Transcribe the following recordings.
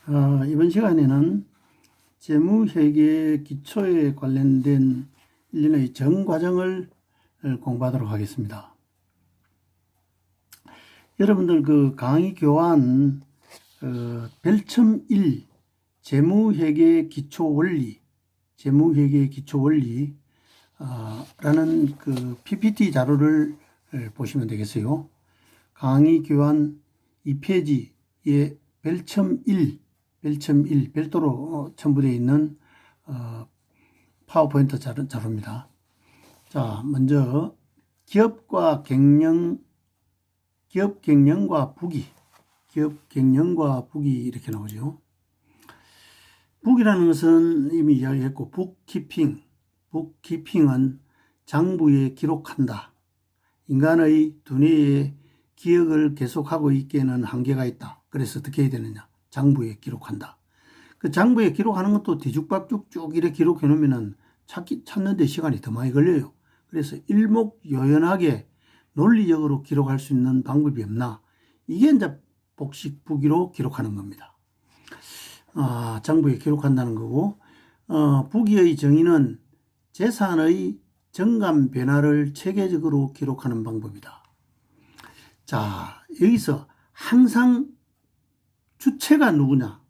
이번 시간에는 재무회계 기초에 관련된 일련의 정과정을 공부하도록 하겠습니다. 여러분들 그 강의 교환 별첨 1 재무회계 기초 원리 라는 그 PPT 자료를 보시면 되겠어요. 강의 교환 2페이지에 별첨 1 별도로 첨부되어 있는 파워포인트 자료입니다. 자, 먼저 기업 갱년과 부기 이렇게 나오죠. 북이라는 것은 이미 이야기했고, 북키핑은 장부에 기록한다. 인간의 두뇌에 기억을 계속하고 있기에는 한계가 있다. 그래서 어떻게 해야 되느냐? 장부에 기록한다. 그 장부에 기록하는 것도 뒤죽박죽 쭉 이렇게 기록해 놓으면은 찾는데 시간이 더 많이 걸려요. 그래서 일목요연하게 논리적으로 기록할 수 있는 방법이 없나? 이게 이제 북이로 기록하는 겁니다. 장부에 기록한다는 거고, 부기의 정의는 재산의 정감 변화를 체계적으로 기록하는 방법이다. 자, 여기서 항상 주체가 누구냐?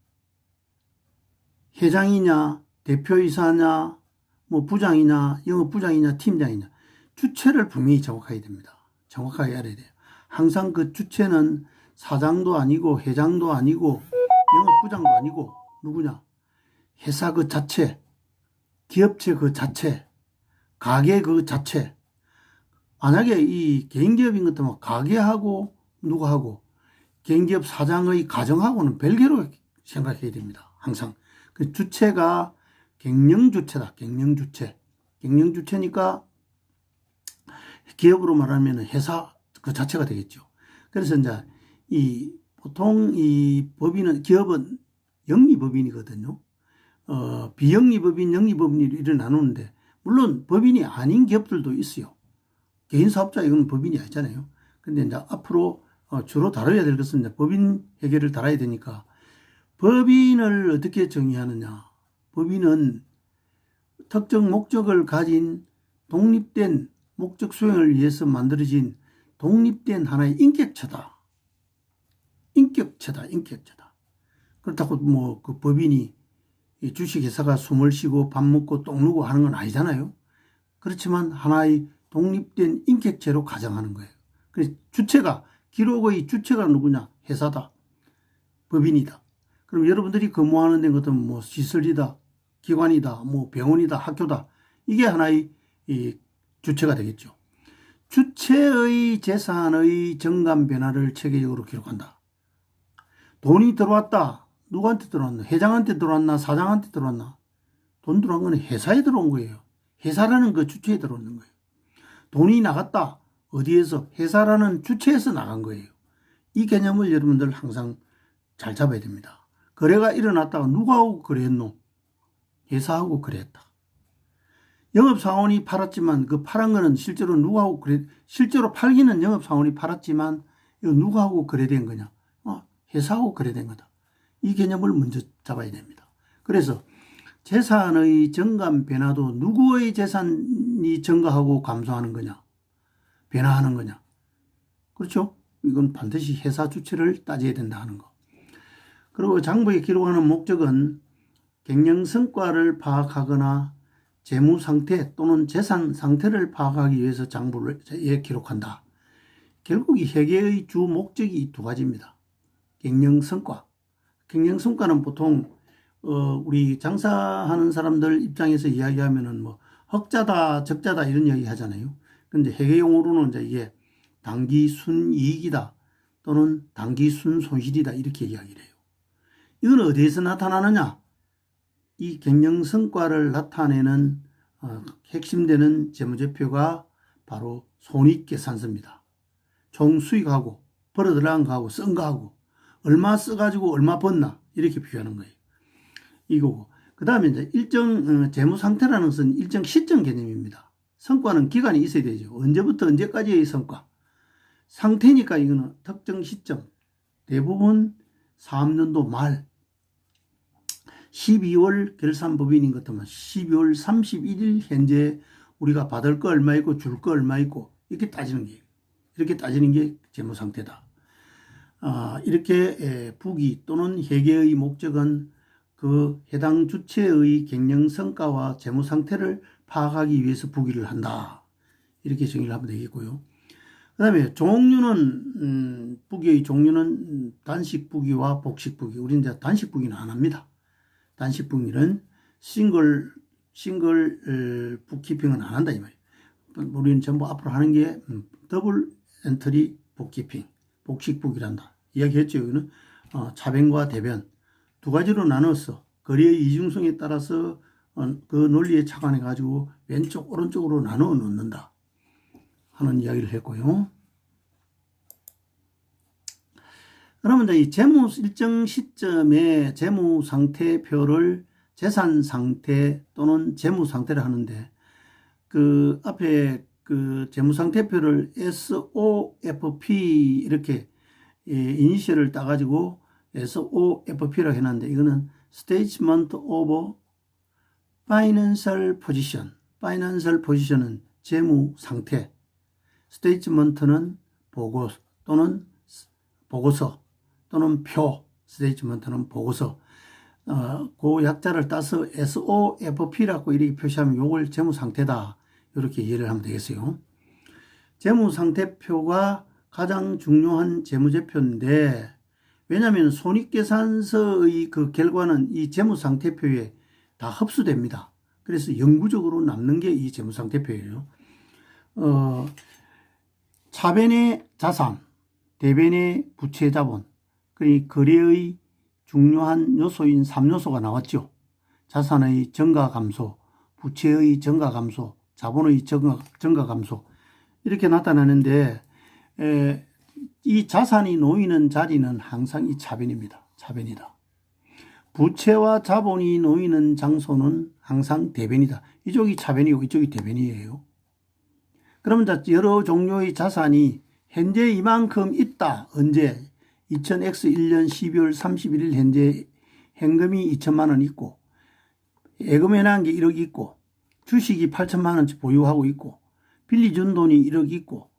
회장이냐, 대표이사냐, 뭐 부장이냐, 영업부장이냐, 팀장이냐. 주체를 분명히 정확하게 됩니다. 정확하게 알아야 돼요. 항상 그 주체는 사장도 아니고 회장도 아니고 영업부장도 아니고 누구냐? 회사 그 자체, 기업체 그 자체, 가게 그 자체. 만약에 이 개인기업인 것 같으면 가게하고 누구하고 개인기업 사장의 가정하고는 별개로 생각해야 됩니다. 항상. 그 주체가 갱년주체다. 갱년주체니까 기업으로 말하면 회사 그 자체가 되겠죠. 그래서 이제 보통 이 법인은, 기업은 영리법인이거든요. 비영리법인, 영리법인 이렇게 나누는데, 물론 법인이 아닌 기업들도 있어요. 개인사업자 이건 법인이 아니잖아요. 근데 이제 앞으로 주로 다뤄야 될 것은 이제 법인 회계를 다뤄야 되니까, 법인을 어떻게 정의하느냐. 법인은 특정 목적을 가진 독립된 목적 수행을 위해서 만들어진 독립된 하나의 인격체다. 그렇다고 뭐 그 법인이 주식회사가 숨을 쉬고 밥 먹고 똥 누고 하는 건 아니잖아요. 그렇지만 하나의 독립된 인격체로 가정하는 거예요. 그래서 기록의 주체가 누구냐? 회사다. 법인이다. 그럼 여러분들이 근무하는 데는 것은 뭐 시설이다, 기관이다, 뭐 병원이다, 학교다. 이게 하나의 주체가 되겠죠. 주체의 재산의 정감 변화를 체계적으로 기록한다. 돈이 들어왔다. 누구한테 들어왔나? 회장한테 들어왔나? 사장한테 들어왔나? 돈 들어온 건 회사에 들어온 거예요. 회사라는 그 주체에 들어오는 거예요. 돈이 나갔다. 어디에서? 회사라는 주체에서 나간 거예요. 이 개념을 여러분들 항상 잘 잡아야 됩니다. 거래가 일어났다가 누구하고 거래했노? 회사하고 거래했다. 영업사원이 팔았지만 그 팔은 거는 실제로 누구하고 실제로 팔기는 영업사원이 팔았지만 이거 누구하고 거래된 거냐? 회사하고 거래된 거다. 이 개념을 먼저 잡아야 됩니다. 그래서 재산의 정감 변화도 누구의 재산이 증가하고 감소하는 거냐? 변화하는 거냐? 그렇죠? 이건 반드시 회사 주체를 따져야 된다 하는 거. 그리고 장부에 기록하는 목적은 경영 성과를 파악하거나 재무 상태 또는 재산 상태를 파악하기 위해서 장부에 기록한다. 결국 이 회계의 주 목적이 이 두 가지입니다. 경영 성과는 보통 우리 장사하는 사람들 입장에서 이야기하면은 뭐 흑자다, 적자다 이런 이야기 하잖아요. 근데 회계 용어로는 이제 이게 당기 순이익이다 또는 당기 순손실이다 이렇게 이야기를 해요. 이건 어디에서 나타나느냐? 이 경영 성과를 나타내는 핵심되는 재무제표가 바로 손익계산서입니다. 총 수익하고 벌어 들어간 거하고 쓴 거하고 얼마 써가지고 얼마 벌나 이렇게 표현하는 거예요. 이거고. 그 다음에 이제 일정 재무 상태라는 것은 일정 시점 개념입니다. 성과는 기간이 있어야 되죠. 언제부터 언제까지의 성과. 상태니까 이거는 특정 시점. 대부분 3년도 말, 12월 결산법인인 것 같으면 12월 31일 현재 우리가 받을 거 얼마 있고 줄 거 얼마 있고 이렇게 따지는 게 이렇게 따지는 게 재무 상태다. 이렇게 부기 또는 회계의 목적은 그 해당 주체의 경영 성과와 재무 상태를 파악하기 위해서 부기를 한다. 이렇게 정의를 하면 되겠고요. 그 다음에 종류는 부기의 종류는 단식 부기와 복식 부기. 우리는 이제 단식 부기는 안 합니다. 단식 부기는 싱글 북키핑은 안 한다 이 말이에요. 우리는 전부 앞으로 하는 게 더블 엔트리 북키핑, 복식 부기란다. 이야기했죠. 여기는 차변과 대변 두 가지로 나눠서 거리의 이중성에 따라서 그 논리에 착안해 가지고 왼쪽 오른쪽으로 나누어 놓는다 하는 이야기를 했고요. 그러면 이제 이 재무 일정 시점에 재무 상태표를 재산 상태 또는 재무 상태를 하는데 그 앞에 그 재무 상태표를 SOFP 이렇게 이니셜을 따가지고 SOFP라고 해놨는데 이거는 Statement of Financial Position. Financial Position은 재무 상태. Statement는 보고 또는 보고서 또는 표. Statement는 보고서. 그 약자를 따서 SOFP라고 이렇게 표시하면 이걸 재무 상태다. 이렇게 이해를 하면 되겠어요. 재무 상태표가 가장 중요한 재무제표인데 왜냐하면 손익계산서의 그 결과는 이 재무상태표에 다 흡수됩니다. 그래서 영구적으로 남는 게 이 재무상태표예요. 차변의 자산, 대변의 부채자본, 그러니까 거래의 중요한 요소인 3요소가 나왔죠. 자산의 증가 감소, 부채의 증가 감소, 자본의 증가 감소 이렇게 나타나는데 이 자산이 놓이는 자리는 항상 이 차변입니다. 차변이다. 부채와 자본이 놓이는 장소는 항상 대변이다. 이쪽이 차변이고 이쪽이 대변이에요. 그러면 여러 종류의 자산이 현재 이만큼 있다. 언제? 2000X1년 12월 31일 현재 현금이 2천만 원 있고 예금해놓은 게 1억 있고 주식이 8천만 원치 보유하고 있고 빌려준 돈이 1억 있고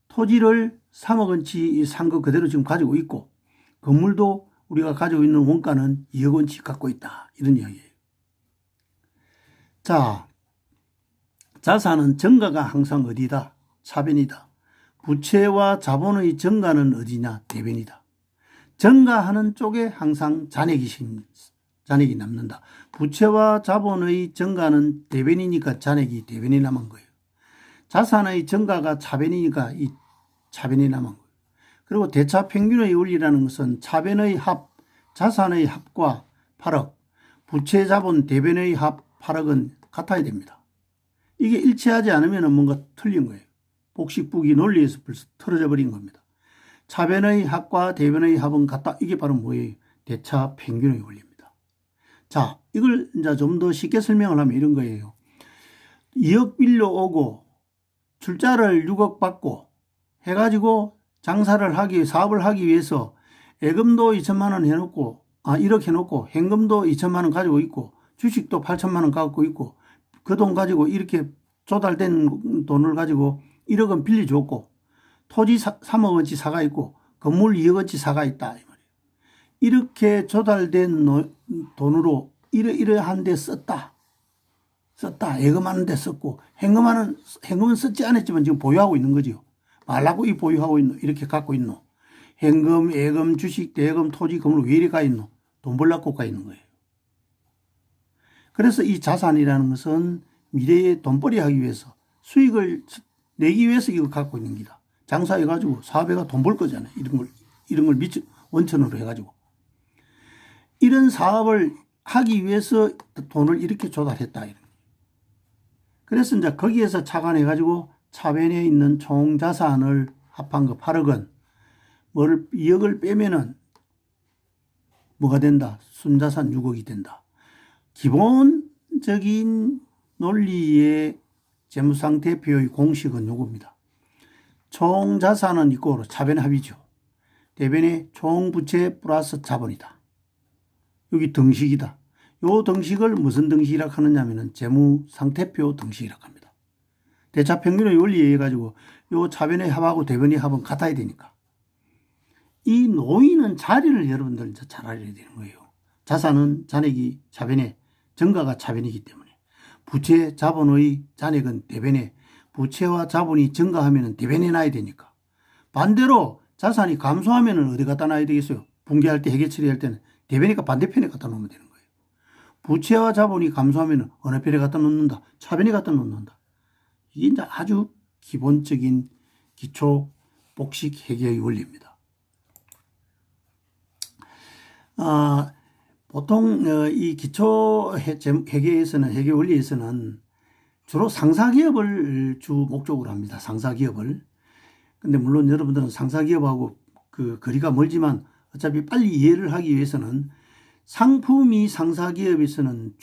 토지를 3억 원치 산 거 그대로 지금 가지고 있고 건물도 우리가 가지고 있는 원가는 2억 원치 갖고 있다. 이런 이야기예요. 자, 자산은 증가가 항상 어디다? 차변이다. 부채와 자본의 증가는 어디냐? 대변이다. 증가하는 쪽에 항상 잔액이 남는다. 부채와 자본의 증가는 대변이니까 잔액이 대변이 남은 거예요. 자산의 증가가 차변이니까 이 차변이 남은 거예요. 그리고 대차 평균의 원리라는 것은 차변의 합, 자산의 합과 8억, 부채 자본 대변의 합 8억은 같아야 됩니다. 이게 일치하지 않으면 뭔가 틀린 거예요. 복식부기 논리에서 벌써 틀어져 버린 겁니다. 차변의 합과 대변의 합은 같다. 이게 바로 뭐예요? 대차 평균의 원리입니다. 자, 이걸 이제 좀 더 쉽게 설명을 하면 이런 거예요. 2억 빌려오고 출자를 6억 받고 해가지고 사업을 하기 위해서 예금도 2천만 원 해놓고 1억 해놓고 현금도 2천만 원 가지고 있고 주식도 8천만 원 갖고 있고 그 돈 가지고 이렇게 조달된 돈을 가지고 1억 원 빌려줬고 토지 3억 원치 사가 있고 건물 2억 원치 사가 있다 이 말이에요. 이렇게 조달된 돈으로 이러한 데 썼다. 예금하는 데 썼고 현금은 썼지 않았지만 지금 보유하고 있는 거죠. 말라고 이 보유하고 있노? 이렇게 갖고 있노? 현금, 예금, 주식, 대금, 토지, 건물 왜 이리 가 있노? 돈 벌려고 가 있는 거예요. 그래서 이 자산이라는 것은 미래에 돈벌이 하기 위해서 수익을 내기 위해서 이거 갖고 있는 기다. 장사해가지고 사업해가 돈 벌 거잖아요. 이런 걸 원천으로 해가지고. 이런 사업을 하기 위해서 돈을 이렇게 조달했다. 그래서 이제 거기에서 착안해가지고 차변에 있는 총 자산을 합한 거 8억은 2억을 빼면은 뭐가 된다? 순자산 6억이 된다. 기본적인 논리의 재무상태표의 공식은 요겁니다. 총 자산은 이꼬로 차변합이죠. 대변의 총 부채 플러스 자본이다. 여기 등식이다. 요 등식을 무슨 등식이라 하느냐면은 재무상태표 등식이라 합니다. 대차평균의 원리에 의해 가지고 요 차변의 합하고 대변의 합은 같아야 되니까. 이 놓이는 자리를 여러분들 이제 잘 알아야 되는 거예요. 자산은 잔액이 차변에, 정가가 차변이기 때문에. 부채 자본의 잔액은 대변에, 부채와 자본이 증가하면 대변에 놔야 되니까. 반대로 자산이 감소하면 어디 갖다 놔야 되겠어요? 붕괴할 때, 회계 처리할 때는 대변이가 반대편에 갖다 놓으면 되는 거예요. 부채와 자본이 감소하면 어느 편에 갖다 놓는다? 차변에 갖다 놓는다. 이게 이제 아주 기본적인 기초 복식 회계의 원리입니다. 보통 이 기초 회계에서는, 회계 원리에서는 주로 상사기업을 주 목적으로 합니다. 상사기업을. 근데 물론 여러분들은 상사기업하고 그 거리가 멀지만 어차피 빨리 이해를 하기 위해서는 상품이 상사기업에서는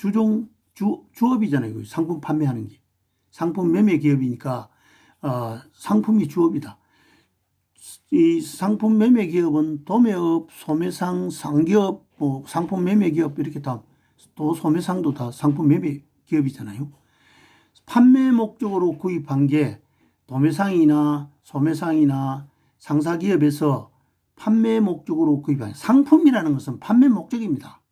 주업이잖아요. 상품 판매하는 게. 상품 매매 기업이니까 상품이 주업이다. 이 상품 매매 기업은 도매업, 소매상, 상기업, 뭐 상품 매매 기업 이렇게 다, 또 소매상도 다 상품 매매 기업이잖아요. 판매 목적으로 구입한 게 도매상이나 소매상이나 상사기업에서 판매 목적으로 구입한, 상품이라는 것은 판매 목적입니다.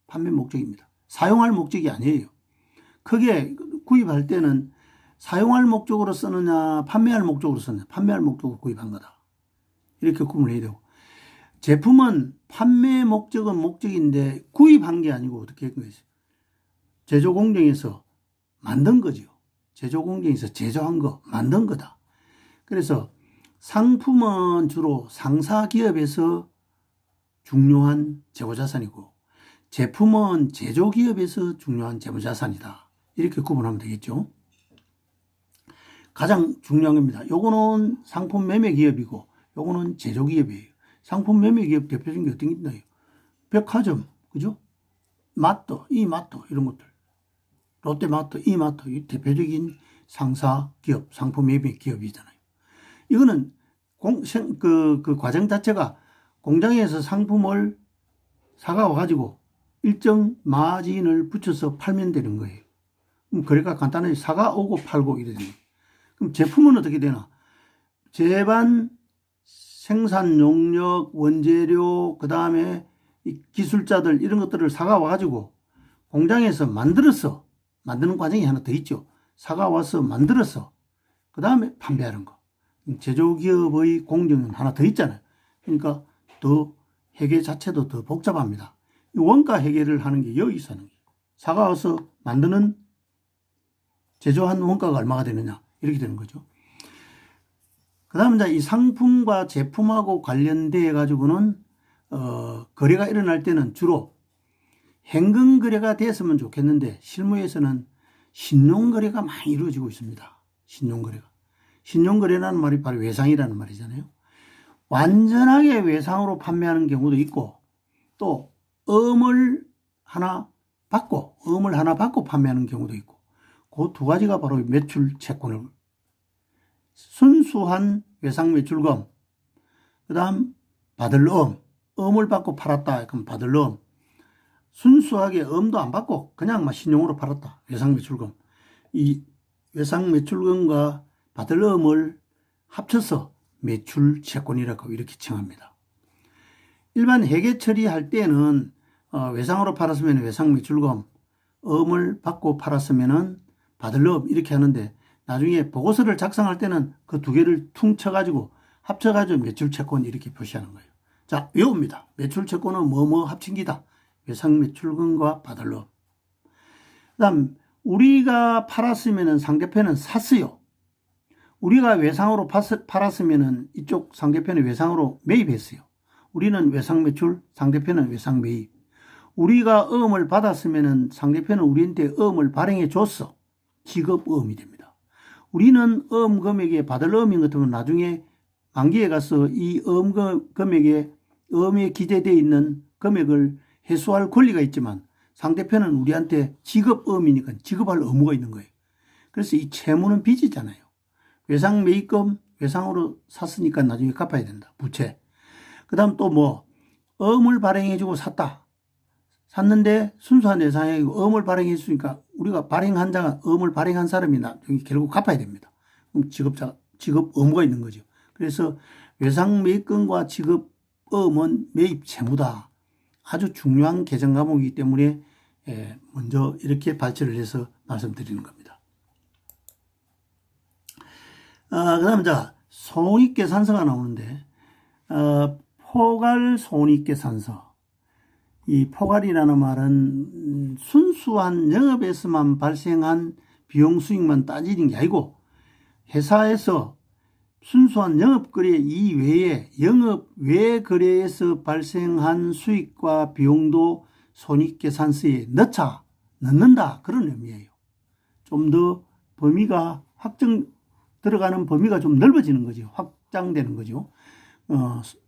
판매 목적입니다. 사용할 목적이 아니에요. 크게 구입할 때는 사용할 목적으로 쓰느냐, 판매할 목적으로 쓰느냐, 판매할 목적으로 구입한 거다. 이렇게 구분을 해야 되고, 제품은 판매 목적은 목적인데 구입한 게 아니고 어떻게 한 거죠? 제조 공정에서 만든 거죠. 제조 공정에서 제조한 거, 만든 거다. 그래서 상품은 주로 상사기업에서 중요한 재고자산이고, 제품은 제조기업에서 중요한 재무자산이다. 이렇게 구분하면 되겠죠. 가장 중요한 겁니다. 요거는 상품 매매 기업이고 요거는 제조기업이에요. 상품 매매 기업 대표적인 게 어떤 게 있나요? 백화점, 그죠? 마트, 이마트 이런 것들. 롯데마트, 이마트, 이 대표적인 상사기업, 상품 매매 기업이잖아요. 이거는 그 과정 자체가 공장에서 상품을 사가 와가지고 일정 마진을 붙여서 팔면 되는 거예요. 그럼 거래가 간단하게 사가 오고 팔고 이래 되는 거예요. 그럼 제품은 어떻게 되나? 제반, 생산 용역, 원재료, 그 다음에 기술자들 이런 것들을 사가 와가지고 공장에서 만드는 과정이 하나 더 있죠. 사가 와서 만들어서 그 다음에 판매하는 거. 제조기업의 공정은 하나 더 있잖아요. 그러니까 더 회계 자체도 더 복잡합니다. 원가 회계를 하는 게 여기서 하는 거예요. 사가 와서 만드는 제조한 원가가 얼마가 되느냐 이렇게 되는 거죠. 그 다음 이제 이 상품과 제품하고 관련돼 가지고는 거래가 일어날 때는 주로 현금 거래가 됐으면 좋겠는데 실무에서는 신용 거래가 많이 이루어지고 있습니다. 신용 거래가. 신용 거래라는 말이 바로 외상이라는 말이잖아요. 완전하게 외상으로 판매하는 경우도 있고 또 음을 하나 받고 판매하는 경우도 있고 그 두 가지가 바로 매출 채권을 순수한 외상 매출금, 그 다음 받을 음을 받고 팔았다. 그럼 받을 순수하게 음도 안 받고 그냥 막 신용으로 팔았다. 외상 매출금. 이 외상 매출금과 받을 음을 합쳐서 매출 채권이라고 이렇게 칭합니다. 일반 회계 처리할 때는 외상으로 팔았으면 외상 매출금, 음을 받고 팔았으면은 받을 음 이렇게 하는데 나중에 보고서를 작성할 때는 그 두 개를 퉁쳐가지고 합쳐가지고 매출채권 이렇게 표시하는 거예요. 자, 외웁니다. 매출채권은 뭐뭐 합친기다. 외상매출금과 받을 음. 그 다음 우리가 팔았으면 상대편은 샀어요. 우리가 외상으로 팔았으면 이쪽 상대편이 외상으로 매입했어요. 우리는 외상매출, 상대편은 외상매입. 우리가 음을 받았으면 상대편은 우리한테 음을 발행해 줬어. 지급음이 됩니다. 우리는 금액에 받을 음인 것 같으면 나중에 만기에 가서 이 금액에 음에 기재되어 있는 금액을 회수할 권리가 있지만 상대편은 우리한테 지급음이니까 지급할 의무가 있는 거예요. 그래서 이 채무는 빚이잖아요. 외상 매입금 외상으로 샀으니까 나중에 갚아야 된다. 부채. 그 다음 또 음을 발행해주고 샀다. 샀는데 순수한 예상액이고 엄을 발행했으니까 우리가 발행한 자가 엄을 발행한 사람이 결국 갚아야 됩니다. 그럼 지급 의무가 있는 거죠. 그래서 외상 매입금과 지급음은 매입 채무다. 아주 중요한 개정 과목이기 때문에 먼저 이렇게 발췌를 해서 말씀드리는 겁니다. 그 다음 손익계산서가 나오는데 포괄 손익계산서. 이 포괄이라는 말은 순수한 영업에서만 발생한 비용 수익만 따지는 게 아니고 회사에서 순수한 영업거래 이외에 영업 외 거래에서 발생한 수익과 비용도 손익계산서에 넣는다 그런 의미예요. 좀 더 범위가 들어가는 범위가 좀 넓어지는 거죠. 확장되는 거죠.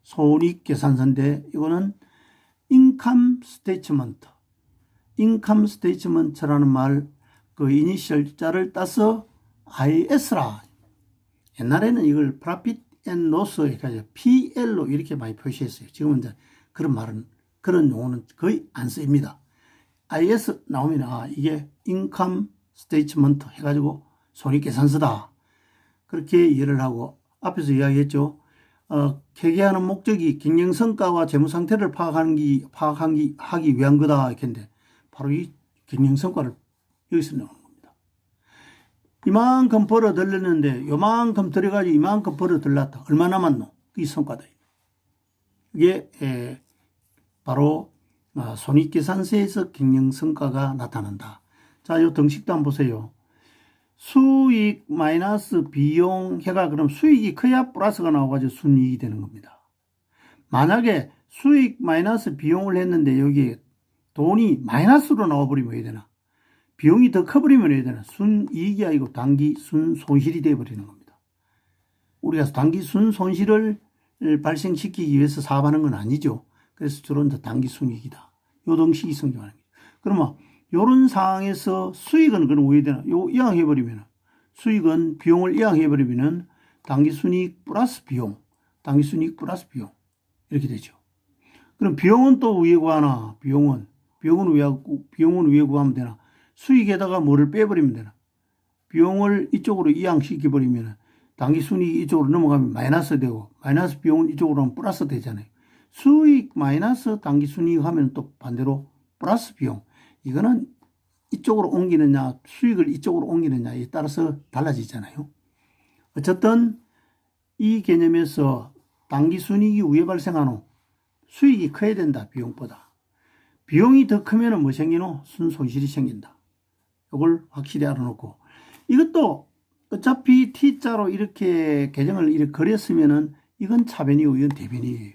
손익계산서인데 이거는 인컴 스테이트먼트. 인컴 스테이트먼트라는 말, 그 이니셜 자를 따서 IS라. 옛날에는 이걸 Profit and Loss 해가지고 PL로 이렇게 많이 표시했어요. 지금은 이제 그런 용어는 거의 안 쓰입니다. IS 나오면 이게 인컴 스테이트먼트 해가지고 손익계산서다. 그렇게 이해를 하고 앞에서 이야기했죠. 회계하는 목적이 경영성과와 재무상태를 파악하기 위한 거다. 이렇게 바로 이 경영성과를 여기서 나오는 겁니다. 이만큼 벌어 들렸는데 요만큼 들어가지고 이만큼 벌어 들렸다. 얼마 남았노? 이 성과다. 이게 바로 손익계산서에서 경영성과가 나타난다. 자, 요 등식도 한번 보세요. 수익 마이너스 비용 해가 그럼 수익이 커야 플러스가 나와가지고 순이익이 되는 겁니다. 만약에 수익 마이너스 비용을 했는데 여기 돈이 마이너스로 나와버리면 어떻게 되나? 비용이 더 커버리면 어떻게 되나? 순이익이 아니고 단기 순손실이 되어버리는 겁니다. 우리가 단기 순손실을 발생시키기 위해서 사업하는 건 아니죠. 그래서 주로 단기 순이익이다. 요 등식이 성립하는 거죠. 그러면 요런 상황에서 수익은 그럼 왜 되나? 요 이항해버리면 수익은 비용을 이항해버리면 당기순이익 플러스 비용, 당기순이익 플러스 비용 이렇게 되죠. 그럼 비용은 또 위에 구하나? 비용은 위에 구하면 되나? 수익에다가 뭐를 빼버리면 되나? 비용을 이쪽으로 이항시켜버리면 당기순이익이 이쪽으로 넘어가면 마이너스 되고 마이너스 비용은 이쪽으로 하면 플러스 되잖아요. 수익 마이너스 당기순이익 하면 또 반대로 플러스 비용. 이거는 이쪽으로 옮기느냐 수익을 이쪽으로 옮기느냐에 따라서 달라지잖아요. 어쨌든 이 개념에서 당기순이익이 위에 발생하노? 수익이 커야 된다. 비용보다. 비용이 더 크면 뭐 생기노? 순손실이 생긴다. 이걸 확실히 알아놓고 이것도 어차피 T자로 이렇게 계정을 이렇게 그렸으면은 이건 차변이고 이건 대변이에요.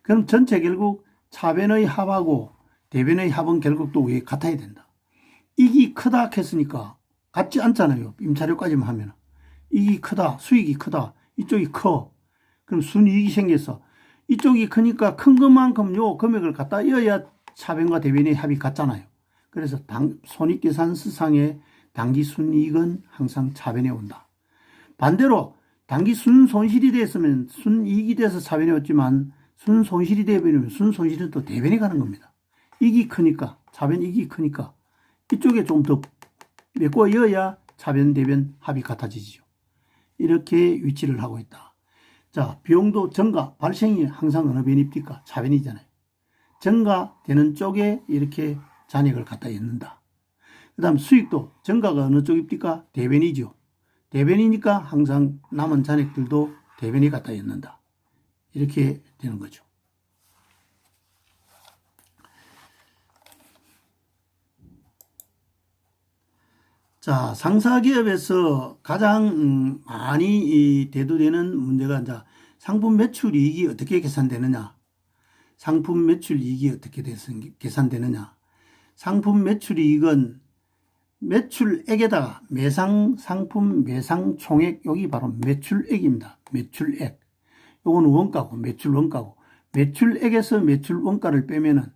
그럼 전체 결국 차변의 합하고 대변의 합은 결국 또 왜 같아야 된다. 이익이 크다 했으니까 같지 않잖아요. 임차료까지만 하면. 이익이 크다, 수익이 크다, 이쪽이 커. 그럼 순이익이 생겼어. 이쪽이 크니까 큰 것만큼 요 금액을 갖다 이어야 차변과 대변의 합이 같잖아요. 그래서 손익계산서상의 단기 순이익은 항상 차변에 온다. 반대로 단기 순손실이 됐으면 순이익이 돼서 차변에 왔지만 순손실이 되어버리면 순손실은 또 대변에 가는 겁니다. 이익이 크니까, 차변 이익이 크니까 이쪽에 좀 더 메꿔 이어야 차변 대변 합이 같아지죠. 이렇게 위치를 하고 있다. 자, 비용도 증가, 발생이 항상 어느 변입니까? 차변이잖아요. 증가되는 쪽에 이렇게 잔액을 갖다 엮는다. 그 다음 수익도 증가가 어느 쪽입니까? 대변이죠. 대변이니까 항상 남은 잔액들도 대변이 갖다 엮는다. 이렇게 되는 거죠. 자, 상사기업에서 가장 많이 대두되는 문제가 이제 상품 매출 이익이 어떻게 계산되느냐. 상품 매출 이익이 어떻게 계산되느냐. 상품 매출 이익은 매출액에다가 상품 매상 총액, 여기 바로 매출액입니다. 매출액. 요거는 원가고, 매출 원가고. 매출액에서 매출 원가를 빼면은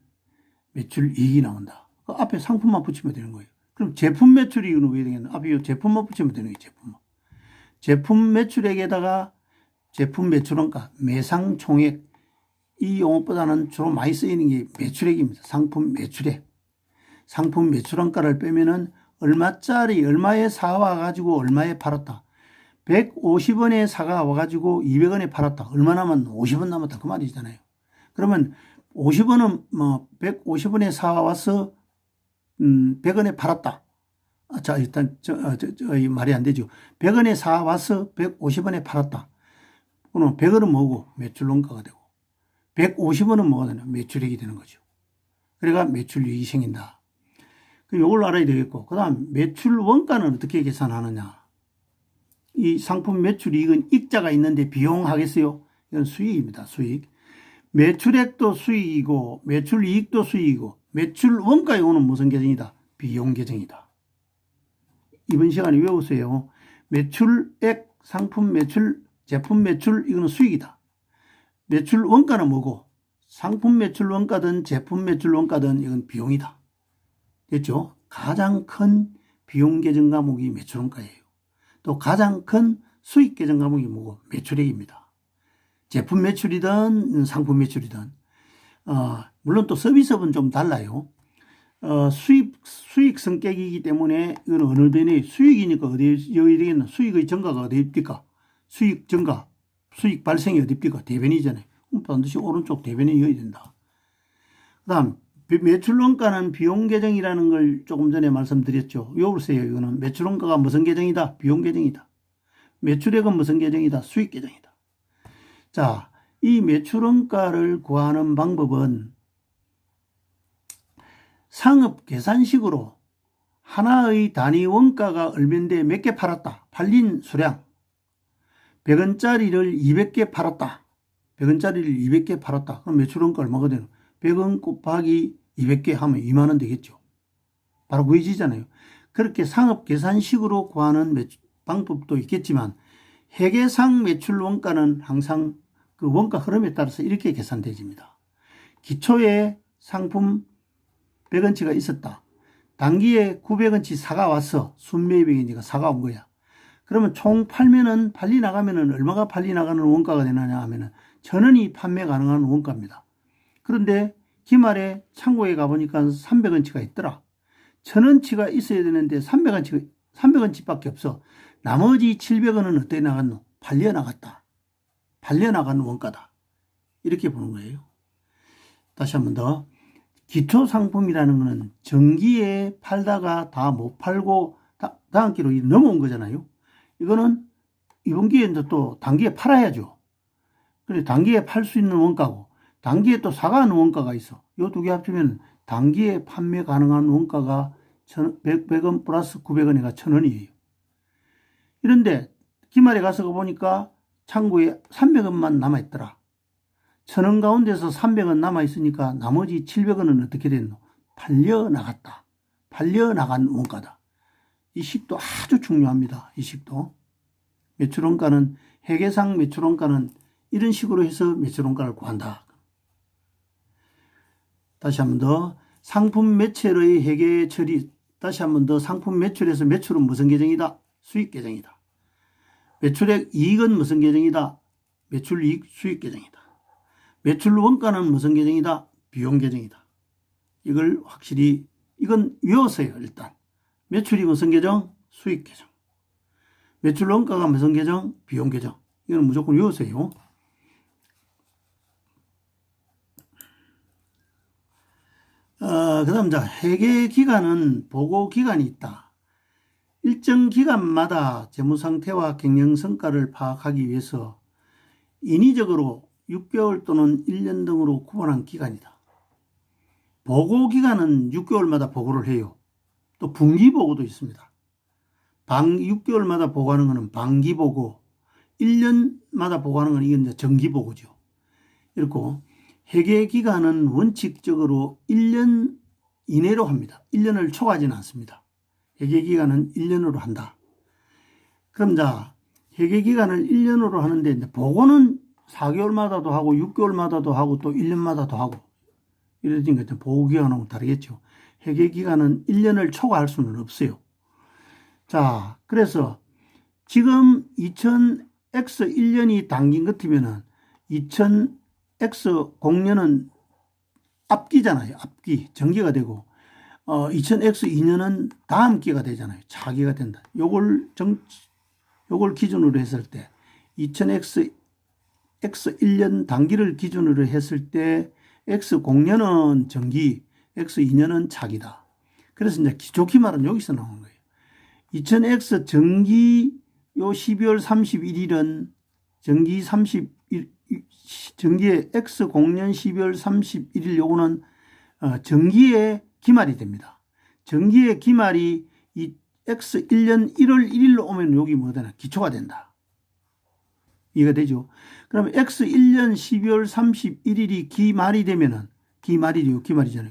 매출 이익이 나온다. 그 앞에 상품만 붙이면 되는 거예요. 그럼 제품 매출이익은 왜 되겠나? 앞에 제품만 붙이면 되는 거예요. 제품만. 제품 매출액에다가 제품 매출원가, 매상 총액, 이 용어보다는 주로 많이 쓰이는 게 매출액입니다. 상품 매출액. 상품 매출원가를 빼면은 얼마짜리, 얼마에 사와가지고 얼마에 팔았다. 150원에 사가 와가지고 200원에 팔았다. 얼마 남았나? 50원 남았다. 그 말이잖아요. 그러면 50원은 150원에 사와서 100원에 팔았다. 자, 일단 이 말이 안 되죠. 100원에 사와서 150원에 팔았다. 그러면 100원은 뭐고? 매출원가가 되고 150원은 뭐가 되나? 매출액이 되는 거죠. 그래가 매출이익이 생긴다. 이걸 알아야 되겠고, 그 다음 매출 원가는 어떻게 계산하느냐. 이 상품 매출이익은 익자가 있는데 비용 하겠어요? 이건 수익입니다. 수익. 매출액도 수익이고 매출이익도 수익이고 매출 원가 요거는 무슨 계정이다? 비용 계정이다. 이번 시간에 외우세요. 매출액, 상품 매출, 제품 매출 이거는 수익이다. 매출 원가는 뭐고? 상품 매출 원가든 제품 매출 원가든 이건 비용이다. 됐죠? 가장 큰 비용 계정 과목이 매출 원가예요. 또 가장 큰 수익 계정 과목이 뭐고? 매출액입니다. 제품 매출이든 상품 매출이든 물론 또 서비스업은 좀 달라요. 수익 성격이기 때문에 이건 어느 변에 수익이니까 어디에 되겠나? 수익의 증가가 어디입니까? 수익 증가, 수익 발생이 어디입니까? 대변이잖아요. 반드시 오른쪽 대변에 이어야 된다. 그 다음 매출 원가는 비용 계정이라는 걸 조금 전에 말씀드렸죠. 외우세요. 이거는 매출 원가가 무슨 계정이다? 비용 계정이다. 매출액은 무슨 계정이다? 수익 계정이다. 자, 이 매출 원가를 구하는 방법은 상업 계산식으로 하나의 단위 원가가 얼마인데 몇 개 팔았다. 팔린 수량. 100원짜리를 200개 팔았다. 100원짜리를 200개 팔았다. 그럼 매출 원가 얼마가 되는? 100원 곱하기 200개 하면 2만원 되겠죠. 바로 구해지잖아요. 그렇게 상업 계산식으로 구하는 방법도 있겠지만 회계상 매출 원가는 항상 그 원가 흐름에 따라서 이렇게 계산되집니다. 기초에 상품 100원치가 있었다. 단기에 900원치 사가 왔어. 순매입액이니까 사가 온 거야. 그러면 총 팔면은 팔리 나가면은 얼마가 팔리 나가는 원가가 되느냐 하면은 1000원이 판매 가능한 원가입니다. 그런데 기말에 창고에 가보니까 300원치가 있더라. 1000원치가 있어야 되는데 300원치밖에 없어. 나머지 700원은 어떻게 나갔노? 팔려 나갔다. 팔려 나가는 원가다. 이렇게 보는 거예요. 다시 한 번 더. 기초 상품이라는 거는 정기에 팔다가 다 못 팔고 다음 기로 넘어온 거잖아요. 이거는 이번 기회에 또 단기에 팔아야죠. 그래 단기에 팔 수 있는 원가고 단기에 또 사가는 원가가 있어. 이 두 개 합치면 단기에 판매 가능한 원가가 100원 플러스 900원이가 1000원이에요. 이런데 기말에 가서 보니까 창고에 300원만 남아있더라. 1000원 가운데서 300원 남아있으니까 나머지 700원은 어떻게 됐노? 팔려 나갔다. 팔려 나간 원가다. 이 식도 아주 중요합니다. 이 식도. 매출원가는 회계상 매출원가는 이런 식으로 해서 매출원가를 구한다. 다시 한 번 더 상품 매출의 회계 처리. 다시 한 번 더 상품 매출에서 매출은 무슨 계정이다? 수익 계정이다. 매출액 이익은 무슨 계정이다? 매출이익 수익 계정이다. 매출 원가는 무슨 계정이다? 비용 계정이다. 이걸 확실히 이건 외웠어요. 일단 매출이 무슨 계정? 수익 계정. 매출 원가가 무슨 계정? 비용 계정. 이건 무조건 외우세요. 그 다음 자 회계 기간은 보고 기간이 있다. 일정 기간마다 재무상태와 경영성과를 파악하기 위해서 인위적으로 6개월 또는 1년 등으로 구분한 기간이다. 보고 기간은 6개월마다 보고를 해요. 또 분기 보고도 있습니다. 6개월마다 보고하는 것은 반기 보고, 1년마다 보고하는 것은 이건 이제 정기 보고죠. 이렇고 회계 기간은 원칙적으로 1년 이내로 합니다. 1년을 초과하지는 않습니다. 회계 기간은 1년으로 한다. 그럼 자 회계 기간을 1년으로 하는데 이제 보고는 4개월마다도 하고 6개월마다도 하고 또 1년마다도 하고 이러니까 보고 기간하고 다르겠죠. 회계 기간은 1년을 초과할 수는 없어요. 자, 그래서 지금 2000X 1년이 당긴 것 같으면은 2000X X 공년은 앞기잖아요. 앞기. 정기가 되고 2000X2년은 다음 기가 되잖아요. 차기가 된다. 요걸 기준으로 했을 때 2000X1년 단기를 기준으로 했을 때 X 공년은 정기, X2년은 차기다. 그래서 이제 좋게 말은 여기서 나오는 거예요. 2000X 정기 요 12월 31일은 정기의 X 공년 12월 31일 요거는 정기의 기말이 됩니다. 정기의 기말이 이 X 1년 1월 1일로 오면 여기 뭐 되나? 기초가 된다. 이해가 되죠? 그러면 X 1년 12월 31일이 기말이잖아요.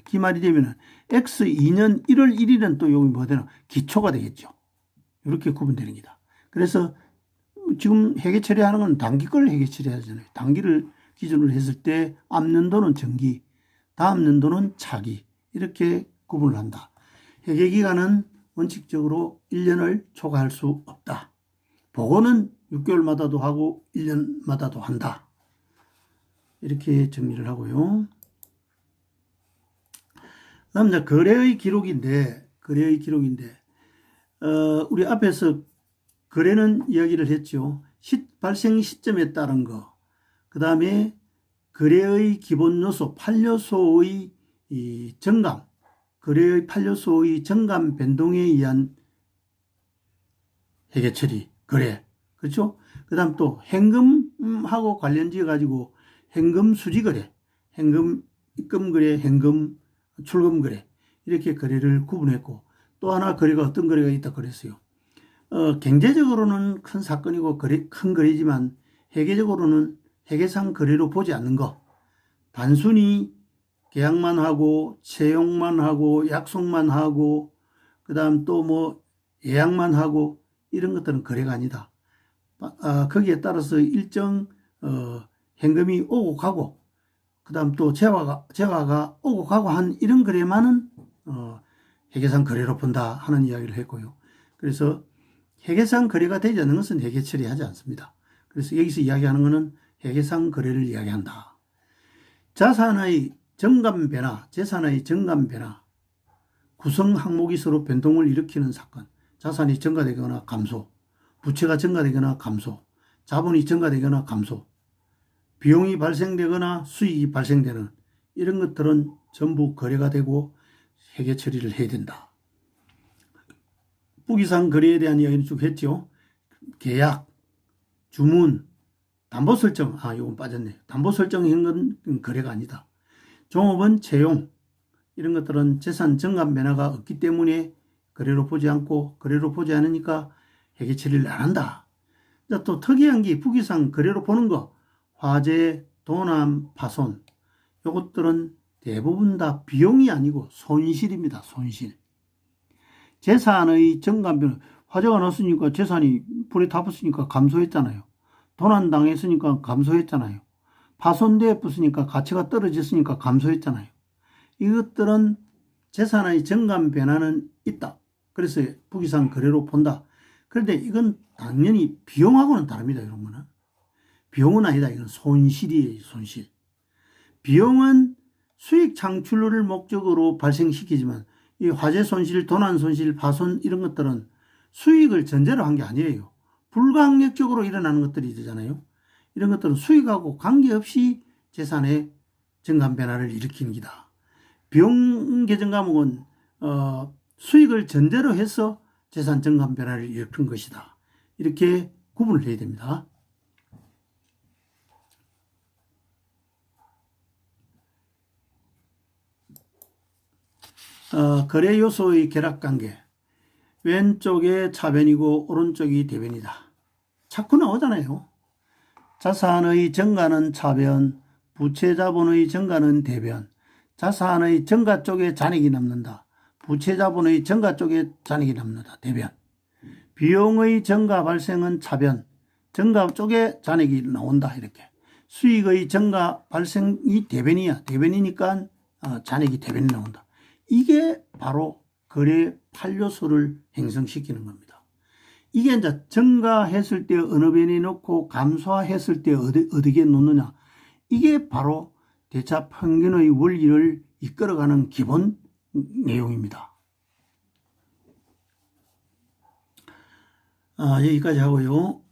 기말이 되면은 X 2년 1월 1일은 또 여기 뭐 되나? 기초가 되겠죠. 이렇게 구분되는 겁니다. 그래서 지금 회계 처리하는 건 단기 걸 회계 처리하잖아요. 단기를 기준으로 했을 때 앞년도는 정기, 다음 년도는 차기 이렇게 구분을 한다. 회계 기간은 원칙적으로 1년을 초과할 수 없다. 보고는 6개월마다도 하고 1년마다도 한다. 이렇게 정리를 하고요. 그다음 이제 거래의 기록인데 우리 앞에서 거래는 이야기를 했죠. 발생 시점에 따른 거. 그 다음에 거래의 기본 요소 8요소의 정감. 거래의 8요소의 정감 변동에 의한 회계 처리, 거래. 그렇죠? 그 다음 또 현금하고 관련지어 가지고 현금 수지 거래, 현금 입금 거래, 현금 출금 거래. 이렇게 거래를 구분했고 또 하나 거래가 어떤 거래가 있다 그랬어요. 경제적으로는 큰 사건이고 큰 거래지만 회계적으로는 회계상 거래로 보지 않는 거. 단순히 계약만 하고 채용만 하고 약속만 하고 그다음 또 뭐 예약만 하고 이런 것들은 거래가 아니다. 거기에 따라서 일정 현금이 오고 가고 그다음 또 재화가 오고 가고 한 이런 거래만은 회계상 거래로 본다 하는 이야기를 했고요. 그래서 회계상 거래가 되지 않는 것은 회계 처리하지 않습니다. 그래서 여기서 이야기하는 것은 회계상 거래를 이야기한다. 자산의 정감 변화, 재산의 정감 변화, 구성 항목이 서로 변동을 일으키는 사건, 자산이 증가되거나 감소, 부채가 증가되거나 감소, 자본이 증가되거나 감소, 비용이 발생되거나 수익이 발생되는 이런 것들은 전부 거래가 되고 회계 처리를 해야 된다. 부기상 거래에 대한 이야기는 쭉 했죠. 계약, 주문, 담보 설정, 이건 빠졌네요. 담보 설정인 건 거래가 아니다. 종업원 채용, 이런 것들은 재산 정감 변화가 없기 때문에 거래로 보지 않고 거래로 보지 않으니까 회계 처리를 안 한다. 또 특이한 게 부기상 거래로 보는 거, 화재, 도난, 파손, 이것들은 대부분 다 비용이 아니고 손실입니다. 손실. 재산의 정감 변화, 화재가 났으니까 재산이 불에 타봤으니까 감소했잖아요. 도난당했으니까 감소했잖아요. 파손되어 붙으니까 가치가 떨어졌으니까 감소했잖아요. 이것들은 재산의 정감 변화는 있다. 그래서 부기상 거래로 본다. 그런데 이건 당연히 비용하고는 다릅니다. 이런 거는. 비용은 아니다. 이건 손실이에요. 손실. 비용은 수익 창출을 목적으로 발생시키지만 이 화재 손실, 도난 손실, 파손 이런 것들은 수익을 전제로 한 게 아니에요. 불가항력적으로 일어나는 것들이 되잖아요. 이런 것들은 수익하고 관계없이 재산의 정감 변화를 일으키는 기다. 비용 계정 과목은 수익을 전제로 해서 재산 정감 변화를 일으킨 것이다. 이렇게 구분을 해야 됩니다. 거래 요소의 결합관계. 왼쪽에 차변이고 오른쪽이 대변이다. 자꾸 나오잖아요. 자산의 증가는 차변, 부채 자본의 증가는 대변. 자산의 증가 쪽에 잔액이 남는다. 부채 자본의 증가 쪽에 잔액이 남는다. 대변. 비용의 증가 발생은 차변, 증가 쪽에 잔액이 나온다. 이렇게. 수익의 증가 발생이 대변이야. 대변이니까 잔액이 대변이 나온다. 이게 바로 거래 8요소를 형성시키는 겁니다. 이게 이제 증가했을 때 어느 변에 놓고 감소했을 때 어디에 놓느냐. 이게 바로 대차 평균의 원리를 이끌어가는 기본 내용입니다. 여기까지 하고요.